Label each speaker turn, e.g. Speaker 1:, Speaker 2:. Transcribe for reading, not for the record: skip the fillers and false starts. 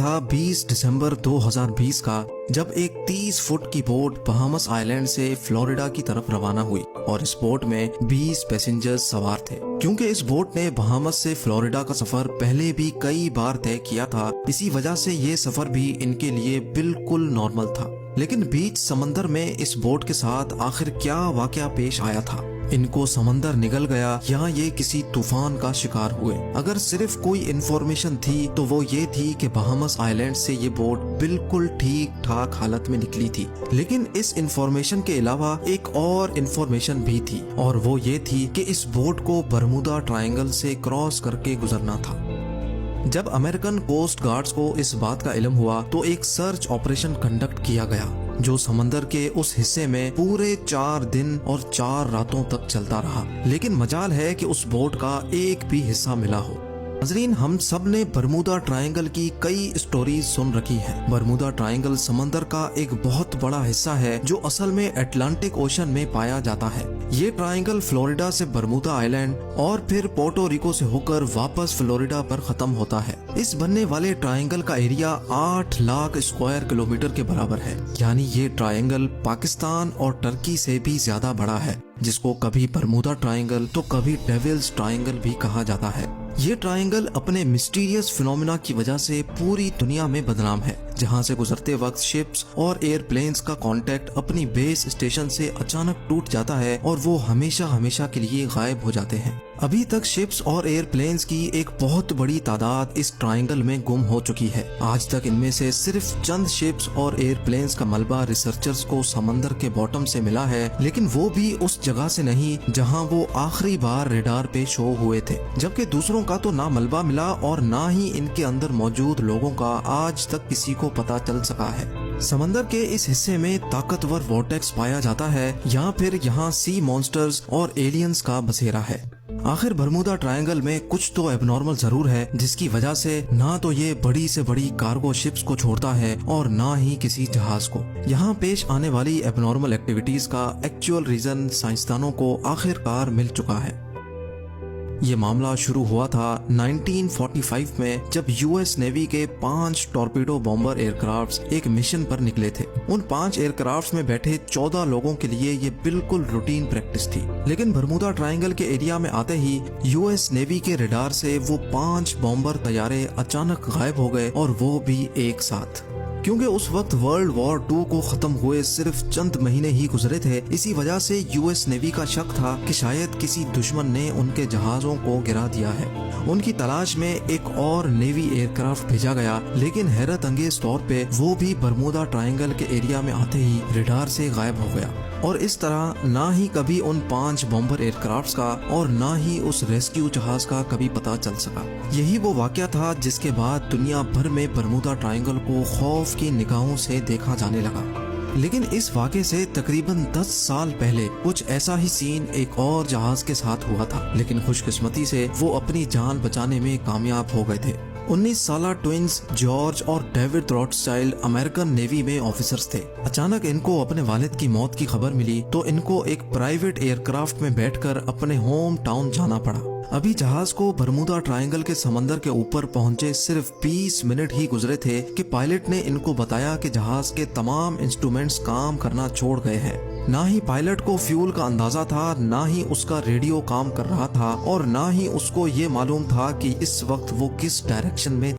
Speaker 1: تھا 20 دسمبر 2020 کا، جب ایک 30 فٹ کی بوٹ بہامس آئلینڈ سے فلوریڈا کی طرف روانہ ہوئی اور اس بوٹ میں 20 پیسنجرز سوار تھے۔ کیونکہ اس بوٹ نے بہامس سے فلوریڈا کا سفر پہلے بھی کئی بار طے کیا تھا، اسی وجہ سے یہ سفر بھی ان کے لیے بالکل نارمل تھا۔ لیکن بیچ سمندر میں اس بوٹ کے ساتھ آخر کیا واقعہ پیش آیا تھا؟ ان کو سمندر نگل گیا یا یہ کسی طوفان کا شکار ہوئے؟ اگر صرف کوئی انفارمیشن تھی تو وہ یہ تھی کہ بہامس آئلینڈ سے یہ بوٹ بالکل ٹھیک ٹھاک حالت میں نکلی تھی۔ لیکن اس انفارمیشن کے علاوہ ایک اور انفارمیشن بھی تھی، اور وہ یہ تھی کہ اس بوٹ کو برمودا ٹرائنگل سے کراس کر کے گزرنا تھا۔ جب امریکن کوسٹ گارڈز کو اس بات کا علم ہوا تو ایک سرچ آپریشن کنڈکٹ کیا گیا جو سمندر کے اس حصے میں پورے 4 دن اور 4 راتوں تک چلتا رہا، لیکن مجال ہے کہ اس بوٹ کا ایک بھی حصہ ملا ہو۔ ناظرین، ہم سب نے برمودا ٹرائنگل کی کئی اسٹوریز سن رکھی ہیں۔ برمودا ٹرائنگل سمندر کا ایک بہت بڑا حصہ ہے جو اصل میں اٹلانٹک اوشن میں پایا جاتا ہے۔ یہ ٹرائنگل فلوریڈا سے برمودا آئلینڈ اور پھر پورٹو ریکو سے ہو کر واپس فلوریڈا پر ختم ہوتا ہے۔ اس بننے والے ٹرائنگل کا ایریا 8 لاکھ اسکوائر کلومیٹر کے برابر ہے، یعنی یہ ٹرائنگل پاکستان اور ترکی سے بھی زیادہ بڑا ہے، جس کو کبھی برمودا ٹرائنگل تو کبھی ڈیولز ٹرائنگل بھی کہا جاتا ہے۔ یہ ٹرائنگل اپنے مسٹیریس فینومینا کی وجہ سے پوری دنیا میں بدنام ہے، جہاں سے گزرتے وقت شپس اور ایئر پلینز کا کانٹیکٹ اپنی بیس اسٹیشن سے اچانک ٹوٹ جاتا ہے اور وہ ہمیشہ کے لیے غائب ہو جاتے ہیں۔ ابھی تک شپس اور ایئر پلینز کی ایک بہت بڑی تعداد اس ٹرائنگل میں گم ہو چکی ہے۔ آج تک ان میں سے صرف چند شپس اور ایئر پلینز کا ملبہ ریسرچرز کو سمندر کے باٹم سے ملا ہے، لیکن وہ بھی اس جگہ سے نہیں جہاں وہ آخری بار ریڈار پہ شو ہوئے تھے، جبکہ دوسروں کا تو نہ ملبہ ملا اور نہ ہی ان کے اندر موجود لوگوں کا آج تک کسی کو پتہ چل سکا ہے۔ سمندر کے اس حصے میں طاقتور وارٹیکس پایا جاتا ہے یا پھر یہاں سی مونسٹرز اور ایلینز کا بسیرا ہے۔ آخر برمودا ٹرائنگل میں کچھ تو ایب نارمل ضرور ہے، جس کی وجہ سے نہ تو یہ بڑی سے بڑی کارگو شپس کو چھوڑتا ہے اور نہ ہی کسی جہاز کو۔ یہاں پیش آنے والی ایب نارمل ایکٹیویٹیز کا ایکچوئل ریزن سائنسدانوں کو آخر کار مل چکا ہے۔ یہ معاملہ شروع ہوا تھا 1945 میں، جب یو ایس نیوی کے 5 ٹورپیڈو بامبر ایئر کرافٹس ایک مشن پر نکلے تھے۔ ان 5 ایئر کرافٹس میں بیٹھے 14 لوگوں کے لیے یہ بالکل روٹین پریکٹس تھی، لیکن برمودا ٹرائنگل کے ایریا میں آتے ہی یو ایس نیوی کے ریڈار سے وہ 5 بامبر طیارے اچانک غائب ہو گئے، اور وہ بھی ایک ساتھ۔ کیونکہ اس وقت ورلڈ وار 2 کو ختم ہوئے صرف چند مہینے ہی گزرے تھے، اسی وجہ سے یو ایس نیوی کا شک تھا کہ شاید کسی دشمن نے ان کے جہازوں کو گرا دیا ہے۔ ان کی تلاش میں ایک اور نیوی ایئر کرافٹ بھیجا گیا، لیکن حیرت انگیز طور پہ وہ بھی برمودا ٹرائنگل کے ایریا میں آتے ہی ریڈار سے غائب ہو گیا، اور اس طرح نہ ہی کبھی ان 5 بامبر ایئر کرافٹس کا اور نہ ہی اس ریسکیو جہاز کا کبھی پتہ چل سکا۔ یہی وہ واقعہ تھا جس کے بعد دنیا بھر میں برمودا ٹرائنگل کو خوف کی نگاہوں سے دیکھا جانے لگا۔ لیکن اس واقعے سے تقریباً 10 سال پہلے کچھ ایسا ہی سین ایک اور جہاز کے ساتھ ہوا تھا، لیکن خوش قسمتی سے وہ اپنی جان بچانے میں کامیاب ہو گئے تھے۔ 19 سالہ ٹوئنز جارج اور ڈیوڈ روتھسچائلڈ امریکن نیوی میں آفیسرز تھے۔ اچانک ان کو اپنے والد کی موت کی خبر ملی تو ان کو ایک پرائیویٹ ایئر کرافٹ میں بیٹھ کر اپنے ہوم ٹاؤن جانا پڑا۔ ابھی جہاز کو برمودا ٹرائنگل کے سمندر کے اوپر پہنچے صرف 20 منٹ ہی گزرے تھے کہ پائلٹ نے ان کو بتایا کہ جہاز کے تمام انسٹرومنٹس کام کرنا چھوڑ گئے ہیں۔ نہ ہی پائلٹ کو فیول کا اندازہ تھا، نہ ہی اس کا ریڈیو کام کر رہا تھا، اور نہ ہی اس کو یہ معلوم تھا کہ اس وقت وہ کس ڈائریکشن میں